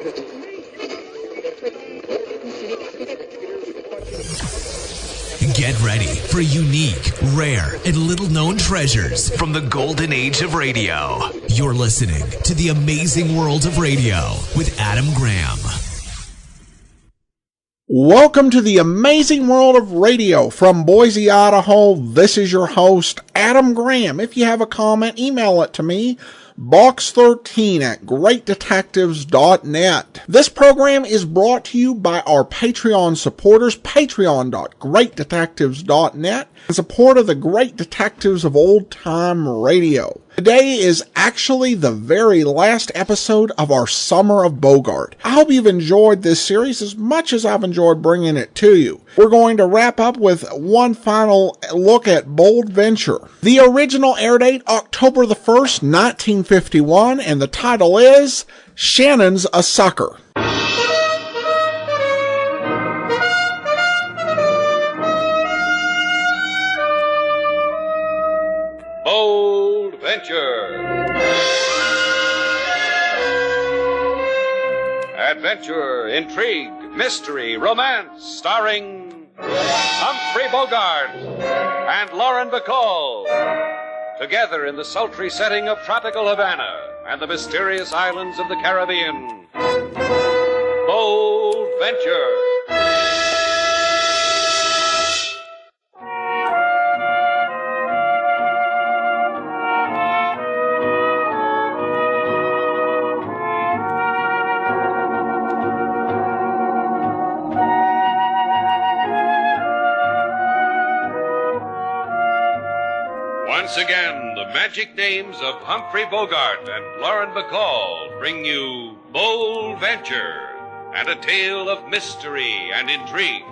Get ready for unique, rare, and little-known treasures from the golden age of radio. You're listening to The Amazing World of Radio with Adam Graham. Welcome to The Amazing World of Radio from Boise, Idaho. This is your host, Adam Graham. If you have a comment, email it to me, box13@greatdetectives.net. This program is brought to you by our Patreon supporters, patreon.greatdetectives.net, in support of the great detectives of old-time radio. Today is actually the very last episode of our Summer of Bogart. I hope you've enjoyed this series as much as I've enjoyed bringing it to you. We're going to wrap up with one final look at Bold Venture. The original air date, October the 1st, 1951, and the title is Shannon's a Sucker. Bold Venture. Adventure, intrigue, mystery, romance, starring Humphrey Bogart and Lauren Bacall. Together in the sultry setting of tropical Havana and the mysterious islands of the Caribbean. Bold Venture. Once again, the magic names of Humphrey Bogart and Lauren Bacall bring you Bold Venture and a tale of mystery and intrigue.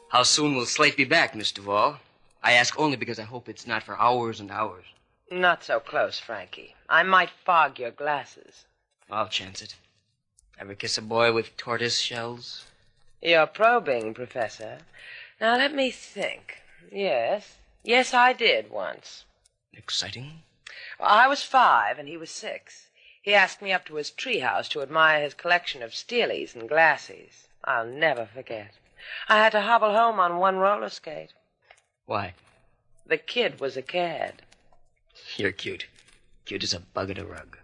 How soon will Slate be back, Miss Duvall? I ask only because I hope it's not for hours and hours. Not so close, Frankie. I might fog your glasses. I'll chance it. Ever kiss a boy with tortoise shells? You're probing, Professor. Now, let me think. Yes, I did once. Exciting? Well, I was 5 and he was 6. He asked me up to his treehouse to admire his collection of steelies and glassies. I'll never forget. I had to hobble home on one roller skate. Why? The kid was a cad. You're cute. Cute as a bug at a rug.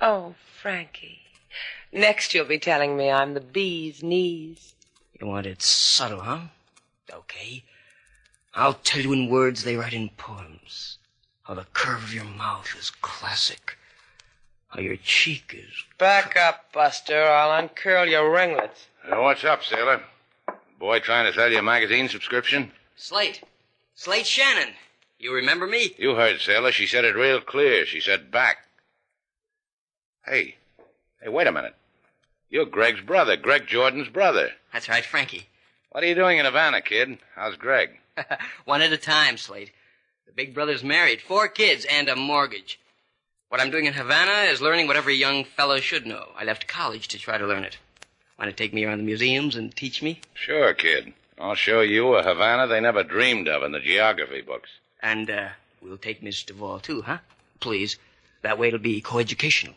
Oh, Frankie. Next you'll be telling me I'm the bee's knees. You want it subtle, huh? Okay. I'll tell you in words they write in poems. How the curve of your mouth is classic. How your cheek is... Back up, Buster. I'll uncurl your ringlets. What's up, sailor? Boy trying to sell you a magazine subscription? Slate. Slate Shannon. You remember me? You heard, sailor. She said it real clear. She said back. Hey, wait a minute. You're Greg's brother, Greg Jordan's brother. That's right, Frankie. What are you doing in Havana, kid? How's Greg? One at a time, Slate. The big brother's married, 4 kids, and a mortgage. What I'm doing in Havana is learning what every young fellow should know. I left college to try to learn it. Want to take me around the museums and teach me? Sure, kid. I'll show you a Havana they never dreamed of in the geography books. And, we'll take Miss Duvall, too, huh? Please. That way it'll be coeducational.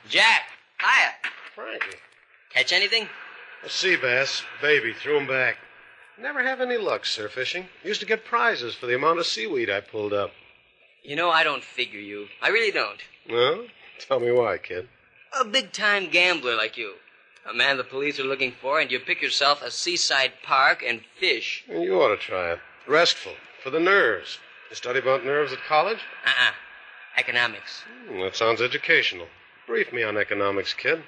Jack, hiya. Frankie. Catch anything? A sea bass, baby, threw him back. Never have any luck surf fishing. Used to get prizes for the amount of seaweed I pulled up. You know, I don't figure you. I really don't. No? Tell me why, kid. A big-time gambler like you. A man the police are looking for, and you pick yourself a seaside park and fish. You ought to try it. Restful. For the nerves. You study about nerves at college? Economics. That sounds educational. Brief me on economics, kid.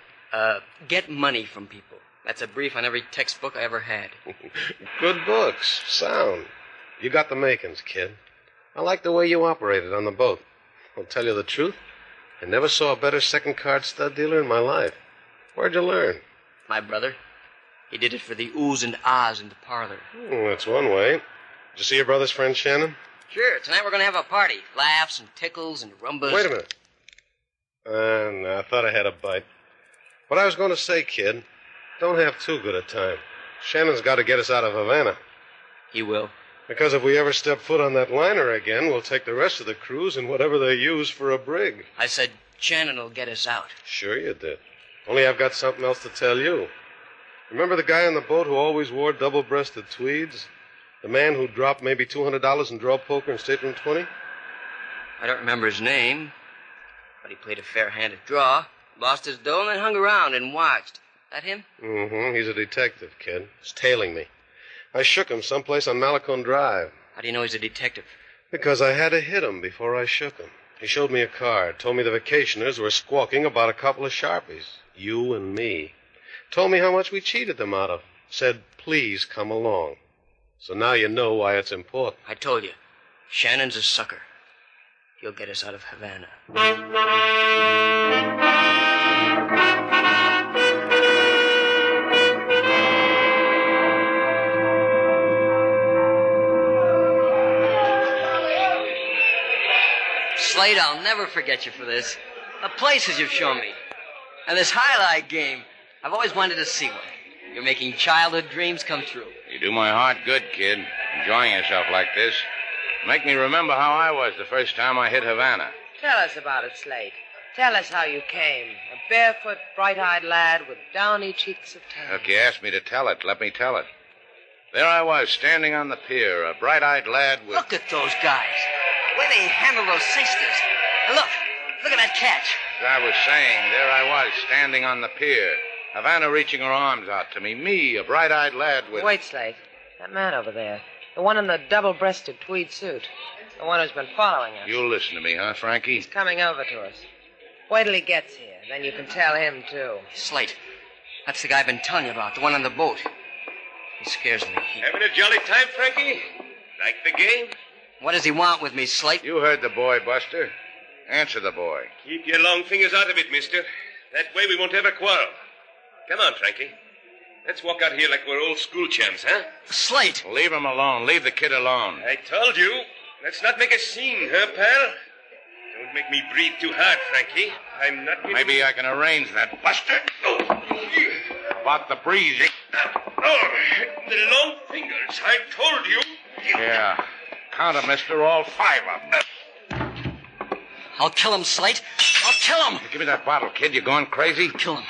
Get money from people. That's a brief on every textbook I ever had. Good books. Sound. You got the makings, kid. I like the way you operated on the boat. I'll tell you the truth. I never saw a better second-card stud dealer in my life. Where'd you learn? My brother. He did it for the oohs and ahs in the parlor. That's one way. Did you see your brother's friend, Shannon? Sure, tonight we're going to have a party. Laughs and tickles and rumbas. Wait a minute. No, I thought I had a bite. What I was going to say, kid, don't have too good a time. Shannon's got to get us out of Havana. He will. Because if we ever step foot on that liner again, we'll take the rest of the cruise in whatever they use for a brig. I said Shannon will get us out. Sure you did. Only I've got something else to tell you. Remember the guy on the boat who always wore double-breasted tweeds? The man who dropped maybe $200 in draw poker in Stateroom 20? I don't remember his name, but he played a fair-handed draw, lost his dough, and then hung around and watched. That him? Mm-hmm. He's a detective, kid. He's tailing me. I shook him someplace on Malecon Drive. How do you know he's a detective? Because I had to hit him before I shook him. He showed me a card, told me the vacationers were squawking about a couple of Sharpies. You and me. Told me how much we cheated them out of. Said, please come along. So now you know why it's important. I told you. Shannon's a sucker. He'll get us out of Havana. Slate, I'll never forget you for this. The places you've shown me. And this highlight game. I've always wanted to see one. You're making childhood dreams come true. You do my heart good, kid. Enjoying yourself like this. Make me remember how I was the first time I hit Havana. Tell us about it, Slate. Tell us how you came. A barefoot, bright-eyed lad with downy cheeks of tan. Look, you asked me to tell it. Let me tell it. There I was, standing on the pier, a bright-eyed lad with... Look at those guys. The way they handle those sisters. And look at that catch. As I was saying, there I was, standing on the pier. Havana reaching her arms out to me. Me, a bright-eyed lad with... Wait, Slate. That man over there. The one in the double-breasted tweed suit. The one who's been following us. You'll listen to me, huh, Frankie? He's coming over to us. Wait till he gets here. Then you can tell him, too. Slate. That's the guy I've been telling you about. The one on the boat. He scares me. Having a jolly time, Frankie? Like the game? What does he want with me, Slate? You heard the boy, Buster. Answer the boy. Keep your long fingers out of it, mister. That way we won't have a quarrel. Come on, Frankie. Let's walk out here like we're old school chums, huh? Slate! Leave him alone. Leave the kid alone. I told you. Let's not make a scene, huh, pal? Don't make me breathe too hard, Frankie. I'm not... Maybe I can arrange that, Buster. About the breathing. Oh, the long fingers. I told you. Yeah. Count 'em, mister. All 5 of them. I'll kill him, Slate. I'll kill him. Give me that bottle, kid. You going crazy? Kill him.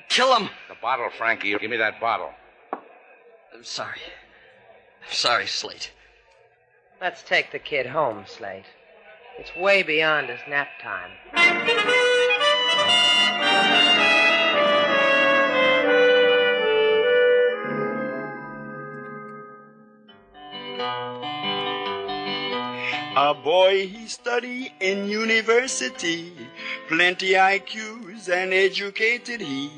Kill him. The bottle, Frankie. Give me that bottle. I'm sorry. I'm sorry, Slate. Let's take the kid home, Slate. It's way beyond his nap time. A boy he study in university, plenty IQs and educated he.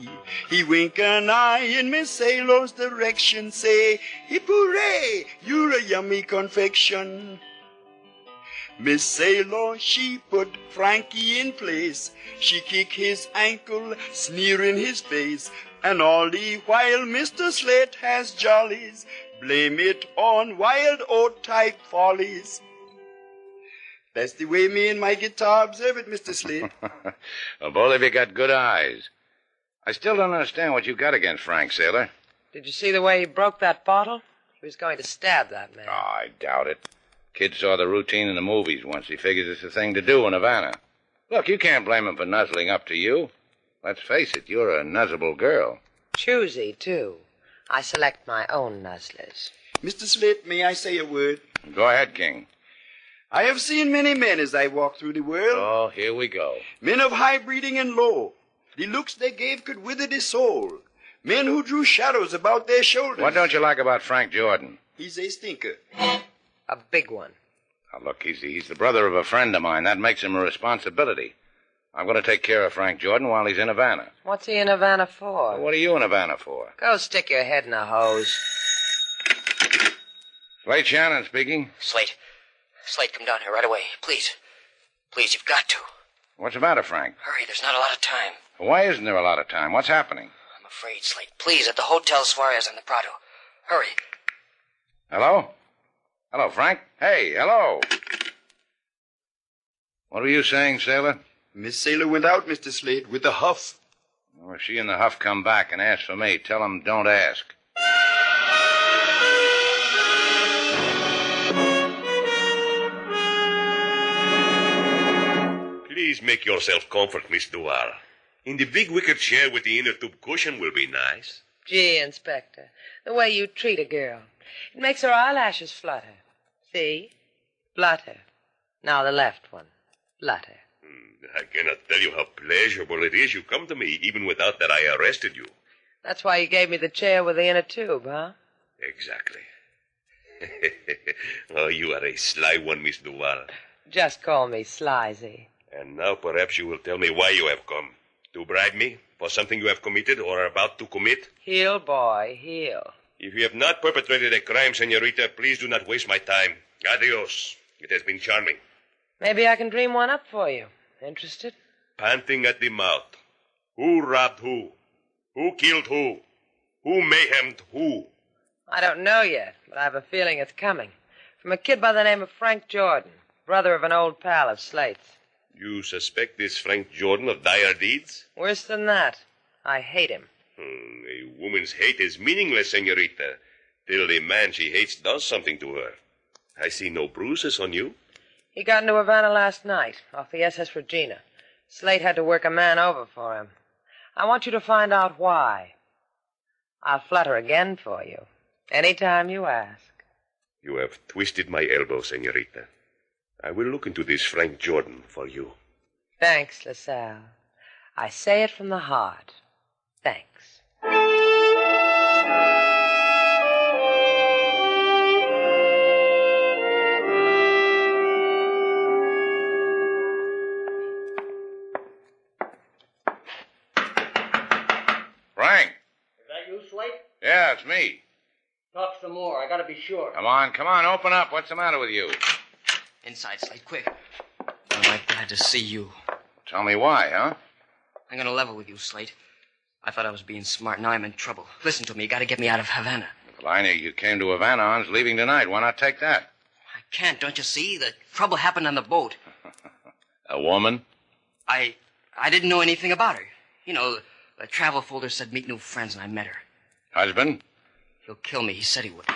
He wink an eye in Miss Sailor's direction, say, hip hooray, you're a yummy confection. Miss Sailor, she put Frankie in place. She kick his ankle, sneer in his face. And all the while Mr. Slate has jollies, blame it on wild oat-type follies. That's the way me and my guitar observe it, Mr. Slate. Well, both of you got good eyes. I still don't understand what you got against Frank, Sailor. Did you see the way he broke that bottle? He was going to stab that man. Oh, I doubt it. Kid saw the routine in the movies once. He figures it's the thing to do in Havana. Look, you can't blame him for nuzzling up to you. Let's face it, you're a nuzzable girl. Choosy, too. I select my own nuzzlers. Mr. Slate, may I say a word? Go ahead, King. I have seen many men as I walk through the world. Oh, here we go. Men of high breeding and low. The looks they gave could wither the soul. Men who drew shadows about their shoulders. What don't you like about Frank Jordan? He's a stinker. A big one. Now, look, he's the brother of a friend of mine. That makes him a responsibility. I'm going to take care of Frank Jordan while he's in Havana. What's he in Havana for? Well, what are you in Havana for? Go stick your head in a hose. Slate Shannon speaking. Slate, come down here right away. Please. Please, you've got to. What's the matter, Frank? Hurry, there's not a lot of time. Why isn't there a lot of time? What's happening? I'm afraid, Slate. Please, at the Hotel Suarez on the Prado. Hurry. Hello? Hello, Frank? Hey, hello. What were you saying, Sailor? Miss Sailor went out, Mr. Slate, with the Huff. Well, if she and the Huff come back and ask for me, tell them don't ask. Please make yourself comfort, Miss Duval. In the big wicker chair with the inner tube cushion will be nice. Gee, Inspector, the way you treat a girl. It makes her eyelashes flutter. See? Flutter. Now the left one. Flutter. I cannot tell you how pleasurable it is you come to me, even without that I arrested you. That's why you gave me the chair with the inner tube, huh? Exactly. Oh, you are a sly one, Miss Duval. Just call me Slizy. And now perhaps you will tell me why you have come. To bribe me for something you have committed or are about to commit? Heel, boy, heel. If you have not perpetrated a crime, senorita, please do not waste my time. Adios. It has been charming. Maybe I can dream one up for you. Interested? Panting at the mouth. Who robbed who? Who killed who? Who mayhemed who? I don't know yet, but I have a feeling it's coming. From a kid by the name of Frank Jordan, brother of an old pal of Slate's. You suspect this Frank Jordan of dire deeds? Worse than that. I hate him. A woman's hate is meaningless, senorita, till the man she hates does something to her. I see no bruises on you. He got into Havana last night, off the SS Regina. Slate had to work a man over for him. I want you to find out why. I'll flutter again for you, any time you ask. You have twisted my elbow, senorita. I will look into this Frank Jordan for you. Thanks, LaSalle. I say it from the heart. Thanks. Frank? Is that you, Slate? Yeah, it's me. Talk some more. I gotta be sure. Come on, open up. What's the matter with you? Inside, Slate, quick. I'm glad to see you. Tell me why, huh? I'm gonna level with you, Slate. I thought I was being smart. Now I'm in trouble. Listen to me. You gotta get me out of Havana. Well, I knew you came to Havana on's leaving tonight. Why not take that? I can't, don't you see? The trouble happened on the boat. A woman? I didn't know anything about her. You know, the travel folder said meet new friends, and I met her. Husband? He'll kill me. He said he would.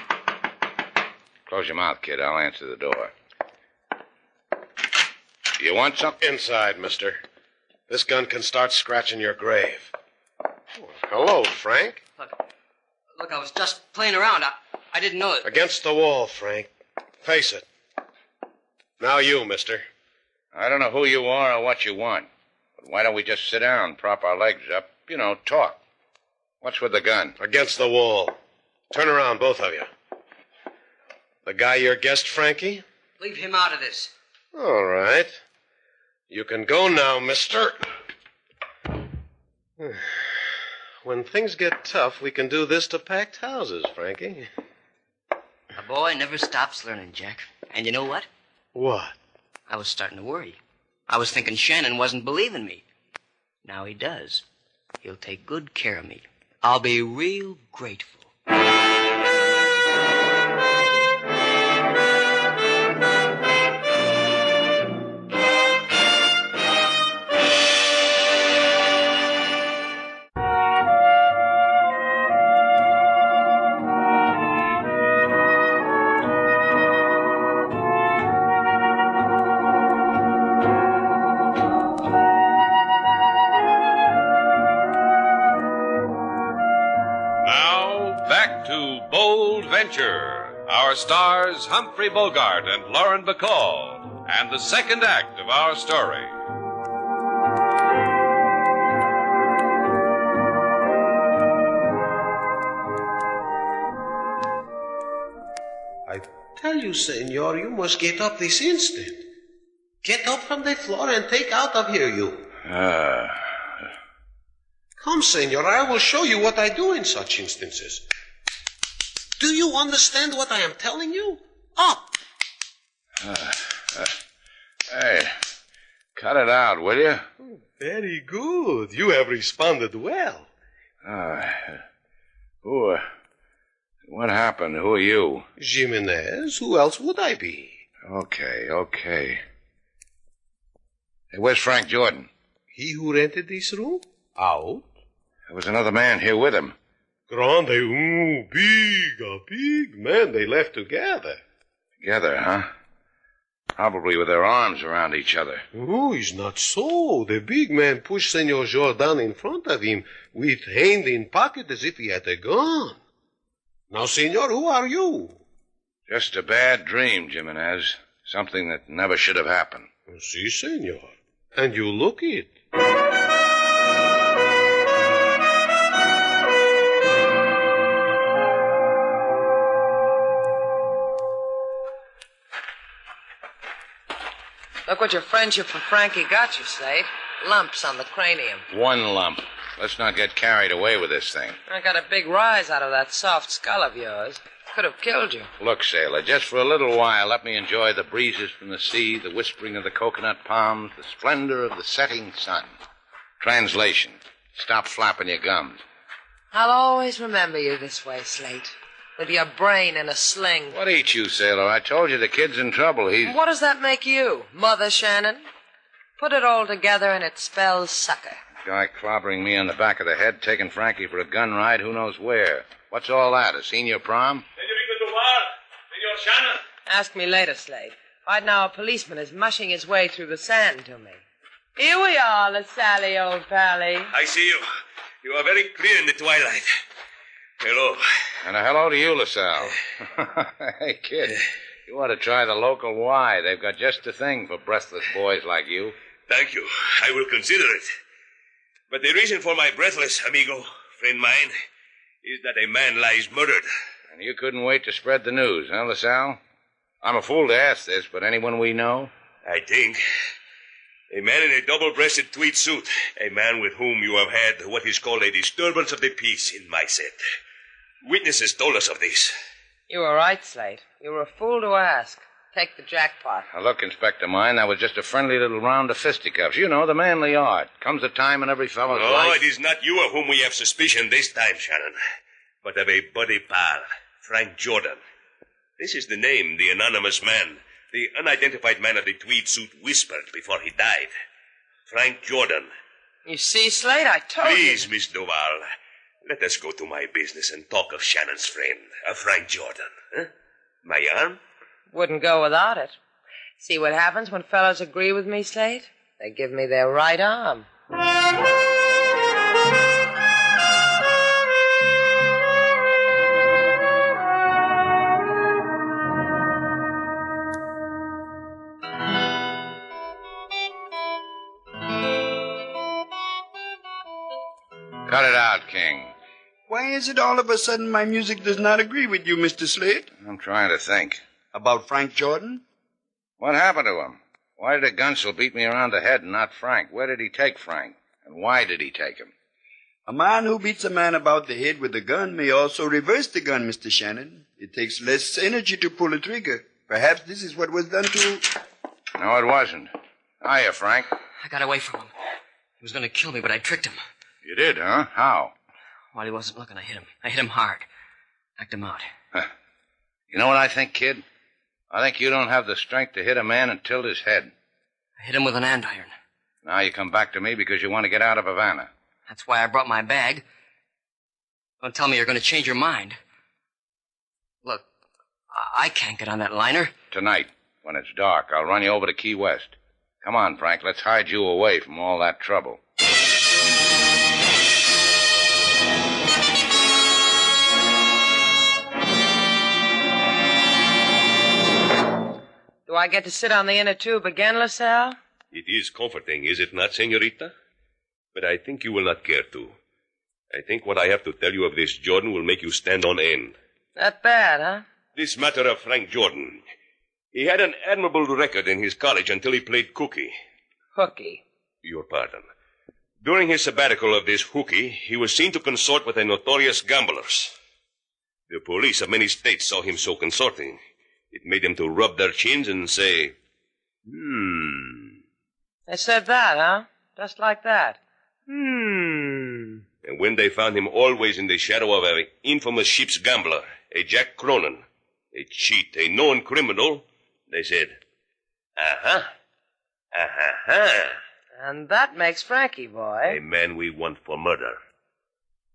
Close your mouth, kid. I'll answer the door. You want something? Inside, mister. This gun can start scratching your grave. Oh, hello, Frank. Look, I was just playing around. I didn't know it. Against the wall, Frank. Face it. Now you, mister. I don't know who you are or what you want. But why don't we just sit down, prop our legs up, talk? What's with the gun? Against the wall. Turn around, both of you. The guy your guest, Frankie? Leave him out of this. All right. You can go now, mister. When things get tough, we can do this to packed houses, Frankie. A boy never stops learning, Jack. And you know what? What? I was starting to worry. I was thinking Shannon wasn't believing me. Now he does. He'll take good care of me. I'll be real grateful. Our stars Humphrey Bogart and Lauren Bacall, and the second act of our story. I tell you, senor, you must get up this instant. Get up from the floor and take out of here, you. Come, senor, I will show you what I do in such instances. Do you understand what I am telling you? Up! Hey, cut it out, will you? Very good. You have responded well. What happened? Who are you? Jimenez. Who else would I be? Okay. Hey, where's Frank Jordan? He who rented this room? Out. There was another man here with him. Grande, big man. They left together. Together, huh? Probably with their arms around each other. Oh, it's not so. The big man pushed Senor Jordan in front of him with hand in pocket as if he had a gun. Now, senor, who are you? Just a bad dream, Jimenez. Something that never should have happened. Si, senor. And you look it. Look what your friendship for Frankie got you, Slate. Lumps on the cranium. One lump. Let's not get carried away with this thing. I got a big rise out of that soft skull of yours. Could have killed you. Look, sailor, just for a little while, let me enjoy the breezes from the sea, the whispering of the coconut palms, the splendor of the setting sun. Translation. Stop flapping your gums. I'll always remember you this way, Slate. With your brain in a sling. What eat you, sailor? I told you the kid's in trouble. What does that make you, Mother Shannon? Put it all together and it spells sucker. Guy clobbering me on the back of the head, taking Frankie for a gun ride, who knows where. What's all that, a senior prom? Senorita Duval, Senor Shannon. Ask me later, Slade. Right now a policeman is mushing his way through the sand to me. Here we are, LaSalle, old pally. I see you. You are very clear in the twilight. Hello. And a hello to you, LaSalle. Hey, kid, you ought to try the local Y. They've got just the thing for breathless boys like you. Thank you. I will consider it. But the reason for my breathless, amigo, friend mine, is that a man lies murdered. And you couldn't wait to spread the news, huh, LaSalle? I'm a fool to ask this, but anyone we know? I think. A man in a double-breasted tweed suit. A man with whom you have had what is called a disturbance of the peace in my set. Witnesses told us of this. You were right, Slate. You were a fool to ask. Take the jackpot. Now, look, Inspector mine, that was just a friendly little round of fisticuffs. You know, the manly art. Comes a time in every fellow's life. No, it is not you of whom we have suspicion this time, Shannon, but of a buddy pal, Frank Jordan. This is the name the anonymous man, the unidentified man of the tweed suit, whispered before he died. Frank Jordan. You see, Slate, I told you. Please, Miss Duval, let us go to my business and talk of Shannon's friend, Frank Jordan. Huh? My arm? Wouldn't go without it. See what happens when fellows agree with me, Slate? They give me their right arm. Cut it out, King. Why is it all of a sudden my music does not agree with you, Mr. Slate? I'm trying to think. About Frank Jordan? What happened to him? Why did a gunsel beat me around the head and not Frank? Where did he take Frank? And why did he take him? A man who beats a man about the head with a gun may also reverse the gun, Mr. Shannon. It takes less energy to pull a trigger. Perhaps this is what was done to... No, it wasn't. Hiya, Frank. I got away from him. He was going to kill me, but I tricked him. You did, huh? How? While he wasn't looking, I hit him. I hit him hard. Knocked him out. Huh. You know what I think, kid? I think you don't have the strength to hit a man and tilt his head. I hit him with an andiron. Now you come back to me because you want to get out of Havana. That's why I brought my bag. Don't tell me you're going to change your mind. Look, I can't get on that liner. Tonight, when it's dark, I'll run you over to Key West. Come on, Frank, let's hide you away from all that trouble. Do I get to sit on the inner tube again, LaSalle? It is comforting, is it not, senorita? But I think you will not care to. I think what I have to tell you of this Jordan will make you stand on end. That bad, huh? This matter of Frank Jordan. He had an admirable record in his college until he played hooky. Hooky? Your pardon. During his sabbatical of this hooky, he was seen to consort with a notorious gamblers. The police of many states saw him so consorting. It made them to rub their chins and say, They said that, huh? Just like that. And when they found him always in the shadow of an infamous ship's gambler, a Jack Cronin, a cheat, a known criminal, they said, And that makes Frankie, boy. A man we want for murder.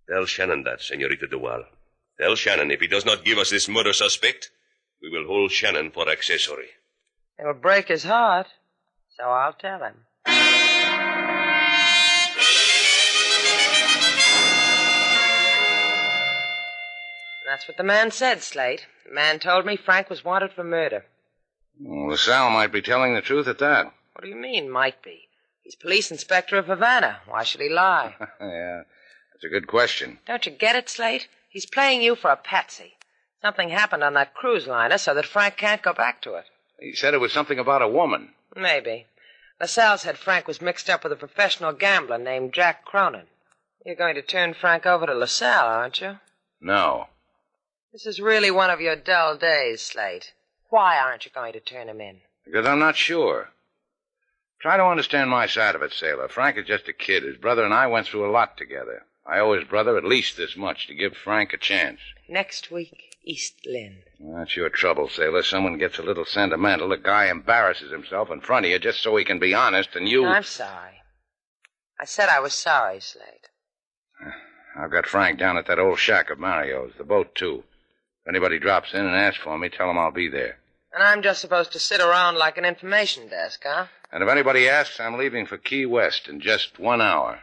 Tell Shannon that, Senorita Duval. Tell Shannon if he does not give us this murder suspect, we will hold Shannon for accessory. It'll break his heart, so I'll tell him. That's what the man said, Slate. The man told me Frank was wanted for murder. Well, LaSalle might be telling the truth at that. What do you mean, might be? He's police inspector of Havana. Why should he lie? Yeah, that's a good question. Don't you get it, Slate? He's playing you for a patsy. Something happened on that cruise liner so that Frank can't go back to it. He said it was something about a woman. Maybe. LaSalle said Frank was mixed up with a professional gambler named Jack Cronin. You're going to turn Frank over to LaSalle, aren't you? No. This is really one of your dull days, Slate. Why aren't you going to turn him in? Because I'm not sure. Try to understand my side of it, Sailor. Frank is just a kid. His brother and I went through a lot together. I owe his brother at least this much to give Frank a chance. Next week, East Lynn. That's your trouble, Sailor. Someone gets a little sentimental. A guy embarrasses himself in front of you just so he can be honest, and you... I'm sorry. I said I was sorry, Slate. I've got Frank down at that old shack of Mario's, the boat, too. If anybody drops in and asks for me, tell them I'll be there. And I'm just supposed to sit around like an information desk, huh? And if anybody asks, I'm leaving for Key West in just 1 hour.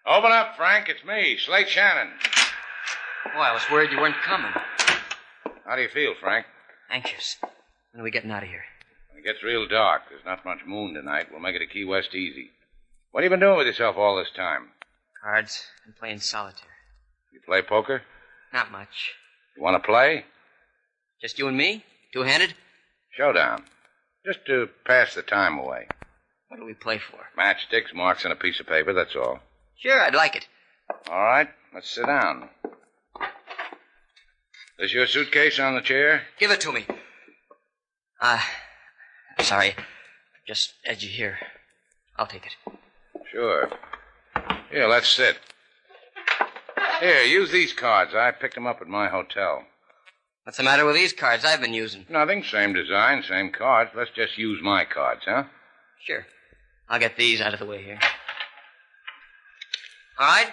Open up, Frank. It's me, Slate Shannon. Oh, I was worried you weren't coming. How do you feel, Frank? Anxious. When are we getting out of here? When it gets real dark, there's not much moon tonight. We'll make it to Key West easy. What have you been doing with yourself all this time? Cards and playing solitaire. You play poker? Not much. You want to play? Just you and me? Two-handed? Showdown. Just to pass the time away. What do we play for? Matchsticks, marks on a piece of paper, that's all. Sure, I'd like it. All right, let's sit down. Is your suitcase on the chair? Give it to me. Sorry. Just edgy here. I'll take it. Sure. Here, let's sit. Here, use these cards. I picked them up at my hotel. What's the matter with these cards I've been using? Nothing. Same design, same cards. Let's just use my cards, huh? Sure. I'll get these out of the way here. All right.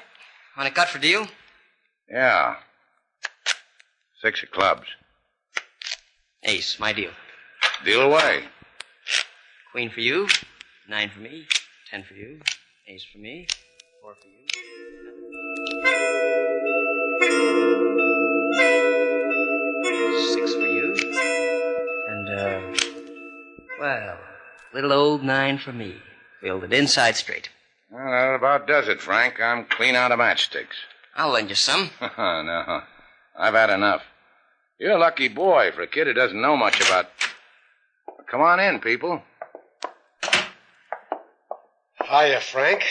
Want a cut for deal? Yeah. 6 of clubs. Ace, my deal. Deal away. Queen for you. 9 for me. 10 for you. Ace for me. 4 for you. 6 for you. And, well, little old 9 for me. Filled it inside straight. Well, that about does it, Frank. I'm clean out of matchsticks. I'll lend you some. No, I've had enough. You're a lucky boy for a kid who doesn't know much about... Come on in, people. Hiya, Frank.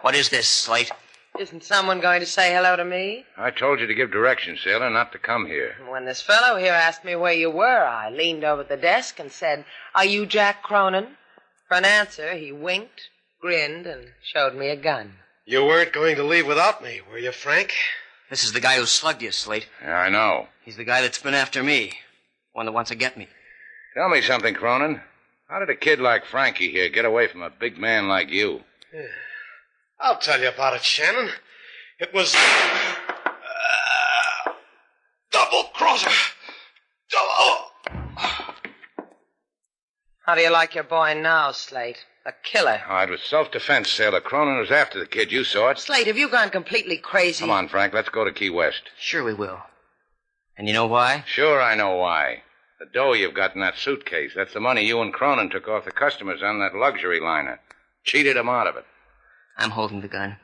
What is this, Slate? Isn't someone going to say hello to me? I told you to give directions, Sailor, not to come here. When this fellow here asked me where you were, I leaned over the desk and said, "Are you Jack Cronin?" For an answer, he winked, grinned, and showed me a gun. You weren't going to leave without me, were you, Frank? This is the guy who slugged you, Slate. Yeah, I know. He's the guy that's been after me. One that wants to get me. Tell me something, Cronin. How did a kid like Frankie here get away from a big man like you? I'll tell you about it, Shannon. It was... double-crosser. How do you like your boy now, Slate? A killer. Oh, it was self-defense, Sailor. Cronin was after the kid. You saw it. Slate, have you gone completely crazy? Come on, Frank. Let's go to Key West. Sure we will. And you know why? Sure, I know why. The dough you've got in that suitcase. That's the money you and Cronin took off the customers on that luxury liner. Cheated them out of it. I'm holding the gun.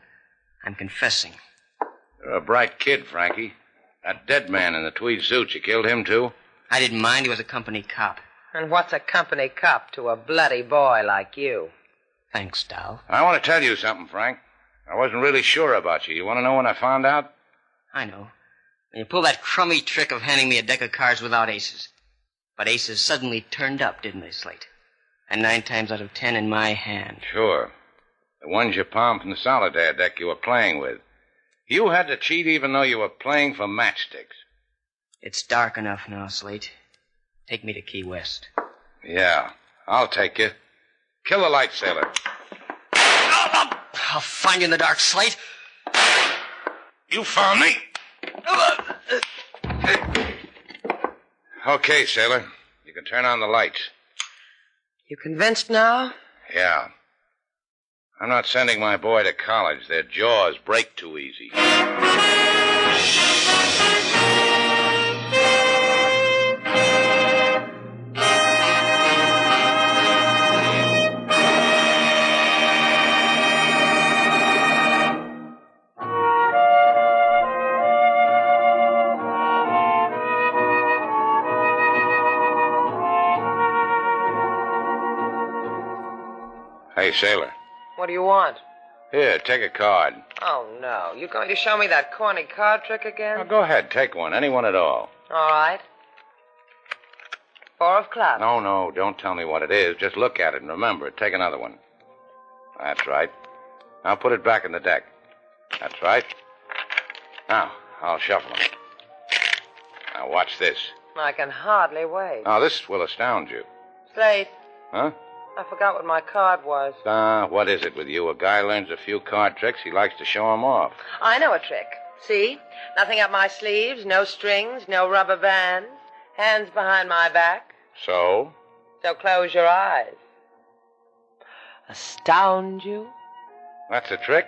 I'm confessing. You're a bright kid, Frankie. That dead man in the tweed suit, you killed him, too? I didn't mind. He was a company cop. And what's a company cop to a bloody boy like you? Thanks, Dal. I want to tell you something, Frank. I wasn't really sure about you. You want to know when I found out? I know. When you pulled that crummy trick of handing me a deck of cards without aces. But aces suddenly turned up, didn't they, Slate? And 9 times out of 10 in my hand. Sure. The ones you palmed from the solitaire deck you were playing with. You had to cheat even though you were playing for matchsticks. It's dark enough now, Slate. Take me to Key West. Yeah, I'll take you. Kill the light sailor. I'll find you in the dark, Slate. You found me. Okay, sailor. You can turn on the lights. You convinced now? Yeah. I'm not sending my boy to college. Their jaws break too easy. Hey, sailor. What do you want? Here, take a card. Oh, no. You going to show me that corny card trick again? Now, go ahead, take one. Any one at all. All right. 4 of clubs. No, don't tell me what it is. Just look at it and remember it. Take another one. That's right. Now put it back in the deck. That's right. Now, I'll shuffle them. Now, watch this. I can hardly wait. Now, this will astound you. Slate. Huh? I forgot what my card was. What is it with you? A guy learns a few card tricks, he likes to show 'em off. I know a trick. See? Nothing up my sleeves, no strings, no rubber bands, hands behind my back. So? So close your eyes. Astound you? That's a trick?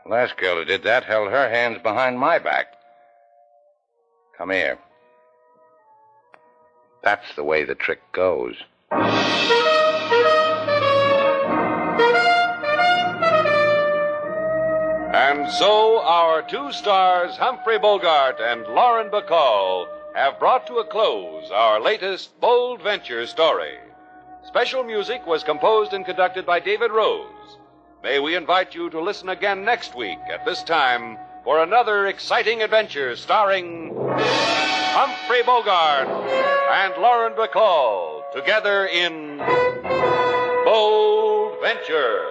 The last girl who did that held her hands behind my back. Come here. That's the way the trick goes. And so our two stars, Humphrey Bogart and Lauren Bacall, have brought to a close our latest bold venture story. Special music was composed and conducted by David Rose. May we invite you to listen again next week at this time for another exciting adventure starring Humphrey Bogart and Lauren Bacall together in Bold Venture.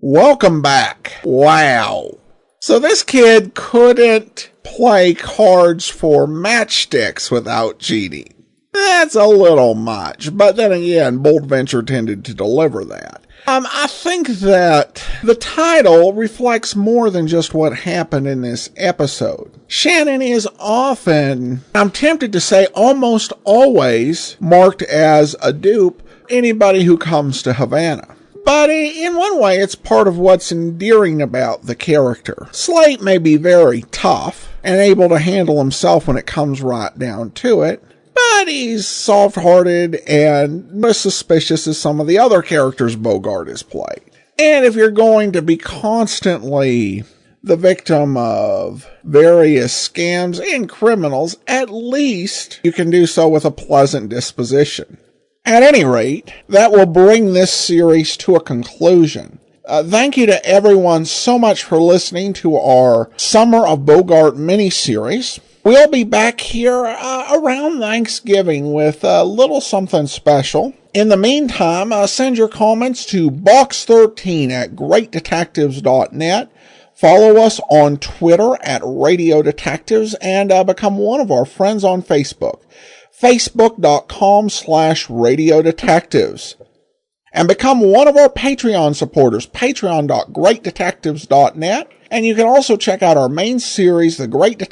Welcome back. Wow. So this kid couldn't play cards for matchsticks without cheating. That's a little much, but then again, Bold Venture tended to deliver that. I think that the title reflects more than just what happened in this episode. Shannon is often, I'm tempted to say almost always, marked as a dupe anybody who comes to Havana. But in one way, it's part of what's endearing about the character. Slate may be very tough and able to handle himself when it comes right down to it, but he's soft-hearted and not as suspicious as some of the other characters Bogart has played. And if you're going to be constantly the victim of various scams and criminals, at least you can do so with a pleasant disposition. At any rate, that will bring this series to a conclusion. Thank you to everyone so much for listening to our Summer of Bogart miniseries. We'll be back here around Thanksgiving with a little something special. In the meantime, send your comments to box13 at greatdetectives.net. Follow us on Twitter at Radio Detectives and become one of our friends on Facebook. Facebook.com/Radio Detectives. And become one of our Patreon supporters, patreon.greatdetectives.net. And you can also check out our main series, The Great Detectives.